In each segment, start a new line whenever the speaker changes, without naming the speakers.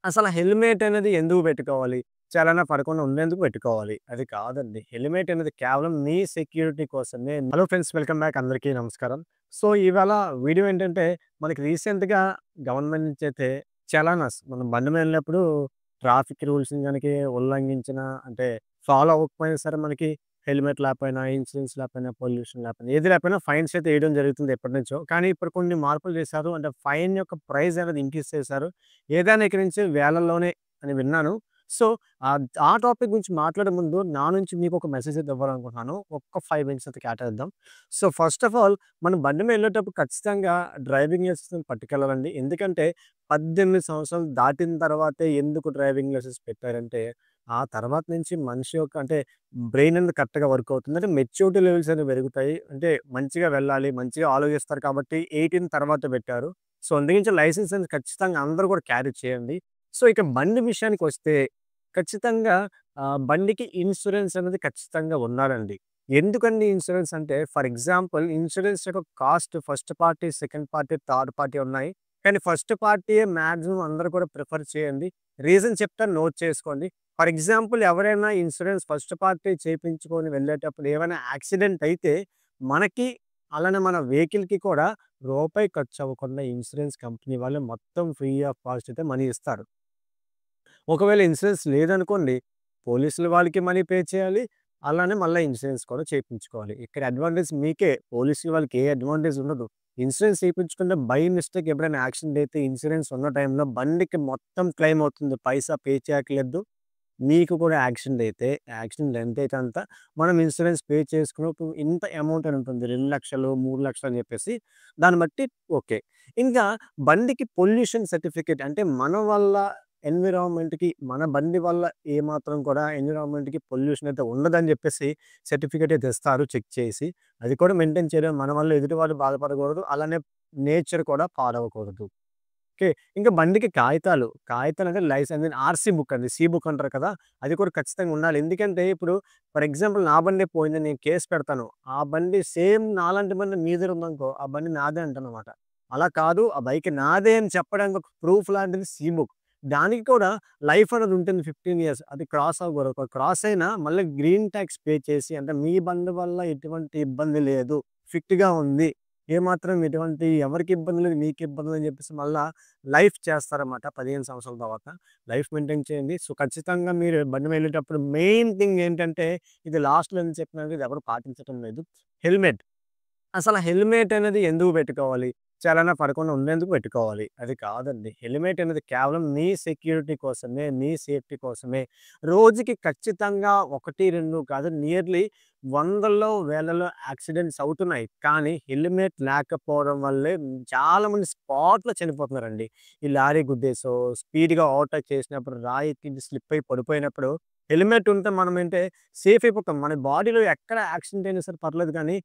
అసల హెల్మెట్ అనేది ఎందుకు పెట్టుకోవాలి? చాలనా పడకుండా ఉండేందుకు పెట్టుకోవాలి. అది కాదండి. హెల్మెట్ అనేది కేవలం మీ సెక్యూరిటీ కోసమే. Hello friends, welcome back. అందరికీ నమస్కారం. సో, ఇవాళ వీడియో ఏంటంటే, మనకి రీసెంట్‌గా గవర్నమెంట్ నుంచి అయితే చలానస్ మనం బండి మీద వెళ్ళినప్పుడు ట్రాఫిక్ రూల్స్‌ని గనక ఉల్లంఘించిన అంటే ఫాలో అవ్వకపోయినా సరే మనకి హెల్మెట్ లేకపోయినా, ఇన్సూరెన్స్ లేకపోయినా, పొల్యూషన్ లేకపోయినా, ఏది లేకపోయినా ఫైన్స్ అయితే ఎయడం జరుగుతుంది ఎప్పటినుంచో. కానీ ఇప్పుడు కొన్ని మార్పులు చేశారు. అంటే ఫైన్ యొక్క ప్రైస్ అనేది ఇంక్రీజ్ చేశారు. ఏదైనా ఇక్కడి నుంచి వేలల్లోనే అని విన్నాను. సో, ఆ టాపిక్ గురించి మాట్లాడే ముందు నా నుంచి మీకొక మెసేజ్ అయితే ఇవ్వాలనుకుంటున్నాను. ఒక్క 5 మినిట్స్ అయితే కేటాయిద్దాం. సో, ఫస్ట్ ఆఫ్ ఆల్ మనం బండి మీద వెళ్ళేటప్పుడు ఖచ్చితంగా డ్రైవింగ్ లైసెన్స్‌ని పట్టుకెళ్ళాలండి. ఎందుకంటే 18 సంవత్సరాలు దాటిన తర్వాతే ఎందుకు డ్రైవింగ్ లైసెన్స్ పెట్టారంటే, ఆ తర్వాత నుంచి మనిషి యొక్క అంటే బ్రెయిన్ అనేది కరెక్ట్‌గా వర్క్ అవుతుంది. అంటే మెచ్యూరిటీ లెవెల్స్ అనేవి పెరుగుతాయి. అంటే మంచిగా వెళ్ళాలి, మంచిగా ఆలోచిస్తారు కాబట్టి 18 తర్వాత పెట్టారు. సో, అందుగురించి లైసెన్స్ అనేది ఖచ్చితంగా అందరూ కూడా క్యారీ చేయండి. సో, ఇక బండి విషయానికొస్తే ఖచ్చితంగా బండికి ఇన్స్యూరెన్స్ అనేది ఖచ్చితంగా ఉండాలండి. ఎందుకండి ఇన్స్యూరెన్స్ అంటే ఫర్ ఎగ్జాంపుల్ ఇన్స్యూరెన్స్ యొక్క cost first party, second party, third party ఉన్నాయి. కానీ ఫస్ట్ పార్టీయే మాక్సిమం అందరూ కూడా ప్రిఫర్ చేయండి. రీజన్ చెప్తాను, నోట్ చేసుకోండి. ఫర్ ఎగ్జాంపుల్ ఎవరైనా ఇన్స్యూరెన్స్ ఫస్ట్ పార్టీ చేపించుకొని వెళ్ళేటప్పుడు ఏమైనా యాక్సిడెంట్ అయితే మనకి అలానే మన వెహికల్‌కి కూడా రూపాయి ఖర్చు అవ్వకుండా ఇన్స్యూరెన్స్ కంపెనీ వాళ్ళు మొత్తం ఫ్రీ ఆఫ్ కాస్ట్ అయితే మనీ ఇస్తారు. ఒకవేళ ఇన్సూరెన్స్ లేదనుకోండి, పోలీసులు వాళ్ళకి మనీ పే చేయాలి. అలానే మళ్ళా ఇన్సూరెన్స్ కూడా చేపించుకోవాలి. ఇక్కడ అడ్వాంటేజ్ మీకే. పోలీసులు వాళ్ళకి ఏ అడ్వాంటేజ్ ఉండదు. ఇన్సూరెన్స్ చేపించుకుంటే బై మిస్టేక్ ఎప్పుడైనా యాక్సిడెంట్ అయితే ఇన్సూరెన్స్ ఉన్న టైంలో బండికి మొత్తం క్లెయిమ్ అవుతుంది. పైసా పే చేయక్కర్లేదు. మీకు కూడా యాక్సిడెంట్ అయితే, యాక్సిడెంట్ ఎంతైతే అంత మనం ఇన్సూరెన్స్ పే చేసుకున్నప్పుడు ఇంత అమౌంట్ అని ఉంటుంది. 2,00,000, 3,00,000 అని చెప్పేసి దాన్ని బట్టి ఓకే. ఇంకా బండికి పొల్యూషన్ సర్టిఫికేట్ అంటే మన వల్ల ఎన్విరాన్మెంట్‌కి మన బండి వల్ల ఏమాత్రం కూడా ఎన్విరాన్మెంట్‌కి పొల్యూషన్ అయితే ఉండదని చెప్పేసి సర్టిఫికేట్ అయితే ఇస్తారు చెక్ చేసి. అది కూడా మెయింటైన్ చేయడం మన వల్ల ఎదుటి వాళ్ళు బాధపడకూడదు. అలానే నేచర్ కూడా పాడవకూడదు. ఓకే. ఇంకా బండికి కాగితాలు. కాగితాలంటే లైసెన్స్ ఆర్‌సి బుక్ అండి. సి బుక్ అంటారు కదా! అది కూడా ఖచ్చితంగా ఉండాలి. ఎందుకంటే ఇప్పుడు ఫర్ ఎగ్జాంపుల్ నా బండే పోయిందని నేను కేస్ పెడతాను. ఆ బండి సేమ్ నాలాంటి బండి మీ దగ్గర ఉందనుకో, ఆ బండి నాదే అంటాననమాట. అలా కాదు, ఆ బైక్ నాదే అని చెప్పడానికి ఒక ప్రూఫ్ లాంటిది సి బుక్. దానికి కూడా లైఫ్ అనేది ఉంటుంది 15 ఇయర్స్. అది క్రాస్ అవ్వకూడదు. ఒక క్రాస్ అయినా మళ్ళీ గ్రీన్ టాక్స్ పే చేసి అంటే మీ బండి వల్ల ఎటువంటి ఇబ్బంది లేదు. ఫిట్‌గా ఉంది. ఏమాత్రం ఎటువంటి ఎవరికీ ఇబ్బంది లేదు. మీకు ఇబ్బంది లేదని చెప్పేసి మళ్ళా లైఫ్ చేస్తారన్నమాట 15 సంవత్సరాల తర్వాత. లైఫ్ మెయింటైన్ చేయండి. సో, ఖచ్చితంగా మీరు బండి మీద వెళ్ళేటప్పుడు మెయిన్ థింగ్ ఏంటంటే, ఇది లాస్ట్‌లో ఎందుకు చెప్పినాను ఇది ఎవరు పాటించటం లేదు. హెల్మెట్. అసల హెల్మెట్ అనేది ఎందుకు పెట్టుకోవాలి? చాలనా పడకుండా ఉండేందుకు పెట్టుకోవాలి. అది కాదండి. హెల్మెట్ అనేది కేవలం మీ సెక్యూరిటీ కోసమే, మీ సేఫ్టీ కోసమే. రోజుకి ఖచ్చితంగా 1, 2 కాదు నియర్లీ వందల్లో, వేలలో యాక్సిడెంట్స్ అవుతున్నాయి. కానీ హెల్మెట్ లేకపోవడం వల్లే చాలామంది స్పాట్‌లో చనిపోతున్నారండి. ఈ లారీ గుద్దేసో, స్పీడ్‌గా ఓవర్‌టేక్ చేసినప్పుడు రాయి కింద స్లిప్ అయి పడిపోయినప్పుడు హెల్మెట్ ఉంటే మనమేంటే సేఫ్ అయిపోతాం. మన బాడీలో ఎక్కడ యాక్సిడెంట్ అయినా సరే పర్లేదు కానీ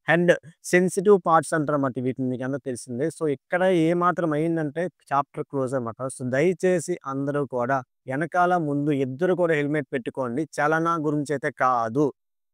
హెడ్ సెన్సిటివ్ పార్ట్స్ అంటారన్నమాట వీటిని. మీకందరికి తెలిసిందే. సో, ఇక్కడ ఏమాత్రం అయిందంటే చాప్టర్ క్లోజ్ అనమాట. సో, దయచేసి అందరూ కూడా ఎనకాల, ముందు ఇద్దరు కూడా హెల్మెట్ పెట్టుకోండి. చలనా గురించైతే కాదు.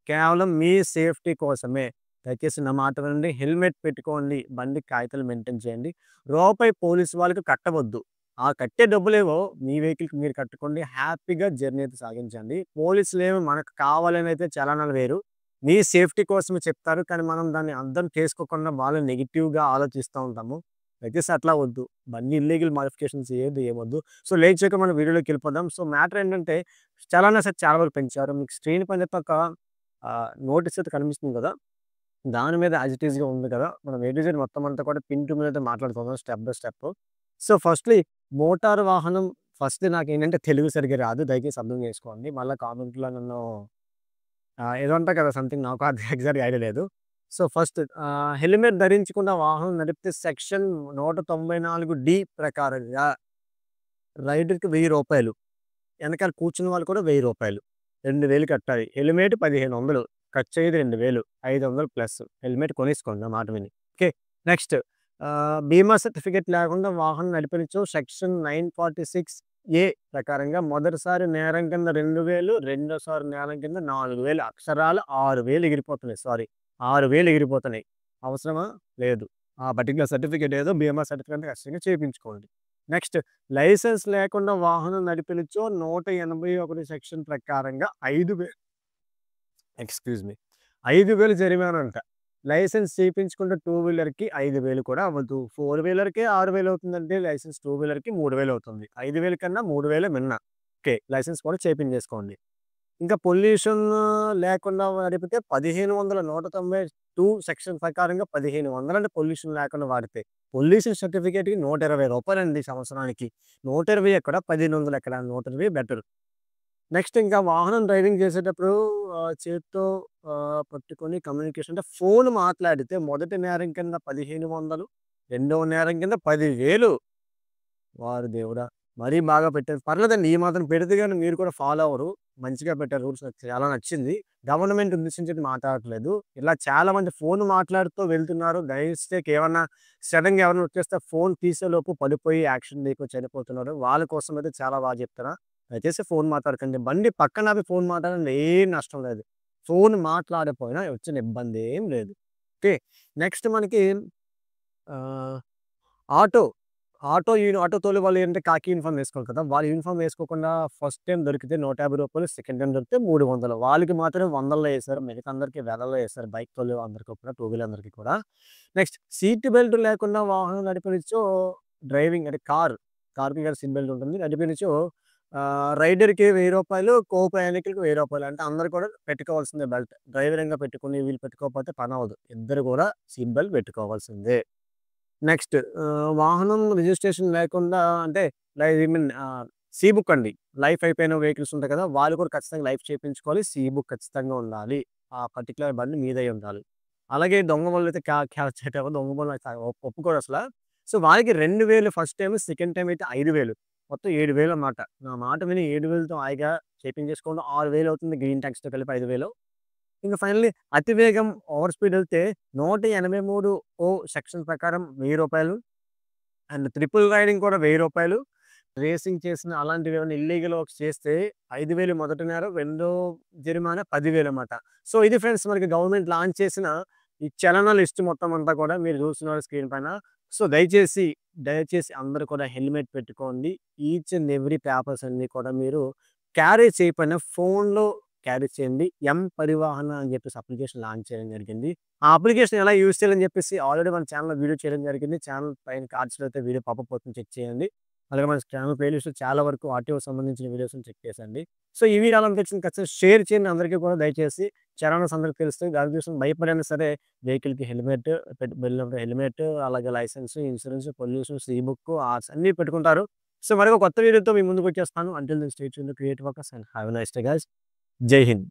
కేవలం మీ సేఫ్టీ కోసమే. దయచేసి నా మాట వినండి. హెల్మెట్ పెట్టుకోండి. బండికి కాగితాలు మెయింటైన్ చేయండి. రూపాయి పోలీసు వాళ్ళకి కట్టవద్దు. ఆ కట్టే డబ్బులేవో మీ వెహికల్‌కి మీరు కట్టుకోండి. హ్యాపీగా జర్నీ అయితే సాగించండి. పోలీసులేమో మనకు కావాలనైతే చలనాలు వేరు. మీ సేఫ్టీ కోసమే చెప్తారు. కానీ మనం దాన్ని అర్థం చేసుకోకుండా వాళ్ళు నెగెటివ్‌గా ఆలోచిస్తా ఉంటాము. దయచేసి అట్లా వద్దు. బండి ఇల్లీగల్ మోడిఫికేషన్స్ చేయొద్దు, ఏమొద్దు. సో, లేట్ చేయకుండా మనం వీడియోలోకెళ్ళిపోదాం. సో, మ్యాటర్ ఏంటంటే చలానా సెస్ చాలా వరకు పెంచారు. మీకు స్క్రీన్ పైన అయితే ఒక నోటీస్ అయితే కనిపిస్తుంది కదా! దాని మీద యాజ్ ఇట్ ఈస్‌గా ఉంది కదా! మనం ఏ టు జెడ్ మొత్తం అంతా కూడా పిన్ టు పిన్ అయితే మాట్లాడుకుందాం step by step. So, firstly motor వాహనం ఫస్ట్ నాకేంటంటే తెలుగు సరిగ్గా రాదు. దయచేసి అర్థం చేసుకోండి. మళ్ళా కామెంట్‌లో నన్ను ఏదో అంటారు కదా! సంథింగ్ నాకు అది ఎగ్జాక్ట్‌గా ఐడియా లేదు. సో, ఫస్ట్ హెల్మెట్ ధరించకుండా వాహనం నడిపితే సెక్షన్ 194 డి ప్రకారంగా రైడర్‌కి రూ. 1000 ఎనకాల కూర్చున్న వాళ్ళు కూడా రూ. 1000 2000 కట్టాలి. హెల్మెట్ 1500 ఖర్చయ్యేది 2000 500 ప్లస్ హెల్మెట్ కొనేసుకోండి నా మాట విని. ఓకే. నెక్స్ట్ బీమా సర్టిఫికేట్ లేకుండా వాహనం నడిపనిచో సెక్షన్ 946 ఏ ప్రకారంగా మొదటిసారి నేరం కింద 2000 రెండోసారి నేరం కింద 4000 అక్షరాలు 6000 ఎగిరిపోతున్నాయి. సారీ 6000 ఎగిరిపోతున్నాయి. అవసరమా? లేదు. ఆ పర్టిక్యులర్ సర్టిఫికేట్ ఏదో బీమా సర్టిఫికేట్ ఖచ్చితంగా చేపించుకోండి. నెక్స్ట్ లైసెన్స్ లేకుండా వాహనం నడిపినచో 181 సెక్షన్ ప్రకారంగా 5,000 ఎక్స్‌క్యూజ్ మీ 5,000 జరిమానా అంట. లైసెన్స్ చేపించుకుంటే టూ వీలర్‌కి 5,000 కూడా అవ్వదు. ఫోర్ వీలర్‌కే 6,000 అవుతుందంటే లైసెన్స్ టూ వీలర్‌కి 3,000 అవుతుంది. 5,000 కన్నా 3,000 మిన్న. ఓకే. లైసెన్స్ కూడా చేపించేసుకోండి. ఇంకా పొల్యూషన్ లేకుండా నడిపితే 1,500 192 సెక్షన్ ప్రకారంగా 1,500 అంటే పొల్యూషన్ లేకుండా వాడితే. పొల్యూషన్ సర్టిఫికేట్‌కి రూ. 120 సంవత్సరానికి. 120 ఎక్కడ 1,500 ఎక్కడ 120 బెటర్. నెక్స్ట్ ఇంకా వాహనం డ్రైవింగ్ చేసేటప్పుడు చేత్తో పట్టుకొని కమ్యూనికేషన్ అంటే ఫోన్ మాట్లాడితే మొదటి నేరం కింద 1,500 రెండవ నేరం కింద 10,000 వారి దేవుడా! మరీ బాగా పెట్టారు. పర్లేదండి ఈ మాత్రం పెడితే గాని మీరు కూడా ఫాలో అవ్వరు. మంచిగా పెట్టారు రూల్స్ నాకు చాలా నచ్చింది. గవర్నమెంట్ ఉద్దేశించి మాట్లాడట్లేదు. ఇలా చాలామంది ఫోన్ మాట్లాడుతూ వెళ్తున్నారు. బై మిస్టేక్ ఏమన్నా సడెన్‌గా ఎవరైనా వచ్చేస్తే ఫోన్ తీసేలోపు పడిపోయి యాక్సిడెంట్ అయిపోయి చనిపోతున్నారు. వాళ్ళ కోసం అయితే చాలా బాగా చెప్తున్నా. దయచేసి ఫోన్ మాట్లాడకండి. బండి పక్కన ఆపి ఫోన్ మాట్లాడండి ఏం నష్టం లేదు. ఫోన్ మాట్లాడకపోయినా వచ్చిన ఇబ్బంది ఏం లేదు. ఓకే. నెక్స్ట్ మనకి ఆహ్, ఆటో. ఆటో తోలే వాళ్ళు ఏంటంటే ఖాకీ యూనిఫార్మ్ వేసుకోవాలి కదా! వాళ్ళు యూనిఫార్మ్ వేసుకోకుండా ఫస్ట్ టైమ్ దొరికితే రూ. 150 సెకండ్ టైమ్ దొరికితే 300 వాళ్ళకి మాత్రం వందల్లో ఏశారు. మిగతా అందరికి వేలల్లో ఏశారు. బైక్ తోలే అందరికి కూడా, టూ వీలర్ అందరికి కూడా. నెక్స్ట్ సీట్ బెల్ట్ లేకుండా వాహనం నడిపనిచో డ్రైవింగ్ అంటే కార్‌కి కూడా సీట్ బెల్ట్ ఉంటుంది. నడిపనిచో రైడర్‌కి రూ. 1000 కో ప్రయాణికులకి రూ. 1000 అంటే అందరూ కూడా పెట్టుకోవాల్సిందే బెల్ట్. డ్రైవరింగా పెట్టుకొని వీళ్ళు పెట్టుకోకపోతే పనవ్వదు. ఇద్దరు కూడా సీట్ బెల్ట్ పెట్టుకోవాల్సిందే. నెక్స్ట్ వాహనం రిజిస్ట్రేషన్ లేకుండా అంటే ఐ మీన్ సీ బుక్ అండి. లైఫ్ అయిపోయిన వెహికల్స్ ఉంటాయి కదా! వాళ్ళు కూడా ఖచ్చితంగా లైఫ్ చేపించుకోవాలి. సీ బుక్ ఖచ్చితంగా ఉండాలి. ఆ పర్టిక్యులర్ బండి మీదై ఉండాలి. అలాగే దొంగ బళ్ళైతే క్యాచ్ చేయటం దొంగ బళ్ళు అయితే ఒప్పుకోరసల. సో, వాళ్ళకి 2,000 ఫస్ట్ టైమ్, సెకండ్ టైమ్ అయితే 5,000 మొత్తం 7,000 అన్నమాట. నా మాట విని 7,000తో హాయిగా చేపించేసుకోండి. 6,000 అవుతుంది గ్రీన్ టాక్స్‌తో కలిపి 5,000. ఇంక ఫైనల్లీ అతివేగం ఓవర్ స్పీడ్ ఎళ్తే 183 ఓ సెక్షన్ ప్రకారం రూ. 1000 అండ్ ట్రిపుల్ రైడింగ్ కూడా రూ. 1000 రేసింగ్ చేసిన అలాంటివి ఏమైనా ఇల్లీగల్ వర్క్స్ చేస్తే 5,000 మొదటి నేరం, రెండో జరిమానా 10,000 అన్నమాట. సో, ఇది ఫ్రెండ్స్ మనకి గవర్నమెంట్ లాంచ్ చేసిన ఈ చలన లిస్ట్ మొత్తం అంతా కూడా మీరు చూస్తున్నారు స్క్రీన్ పైన. సో, దయచేసి అందరూ కూడా హెల్మెట్ పెట్టుకోండి. ఈచ్ అండ్ ఎవ్రీ పేపర్స్ అన్నీ కూడా మీరు క్యారీ చేయకపోయినా ఫోన్‌లో క్యారీ చేయండి. పరివాహన అని చెప్పేసి అప్లికేషన్ లాంచ్ చేయడం జరిగింది. ఆ అప్లికేషన్ ఎలా యూజ్ చేయాలని చెప్పేసి ఆల్రెడీ మన ఛానెల్‌లో వీడియో చేయడం జరిగింది. ఛానెల్ పైన కార్డ్స్‌లో అయితే వీడియో పాపప్ అవుతుంది చెక్ చేయండి. అలాగే మన ఛానెల్ ప్లేలిస్ట్‌లో చాలా వరకు ఆర్‌టీఓ సంబంధించిన వీడియోస్‌ని చెక్ చేసండి. సో, ఈ వీడియో ఎలా అనిపించింది ఖచ్చితంగా షేర్ చేయండి అందరికీ కూడా దయచేసి. చలానాస్ అందరికి తెలుస్తాయి. దాని కోసం భయపడైనా సరే వెహికల్‌కి హెల్మెట్ వెళ్ళినప్పుడు హెల్మెట్, అలాగే licence, insurance, pollution, C book, ఆర్స్ అన్నీ పెట్టుకుంటారు. సో, మరొక కొత్త వీడియోతో మీ ముందుకొచ్చేస్తాను. Until then stay tuned, create focus and have a nice day guys. Jai Hind.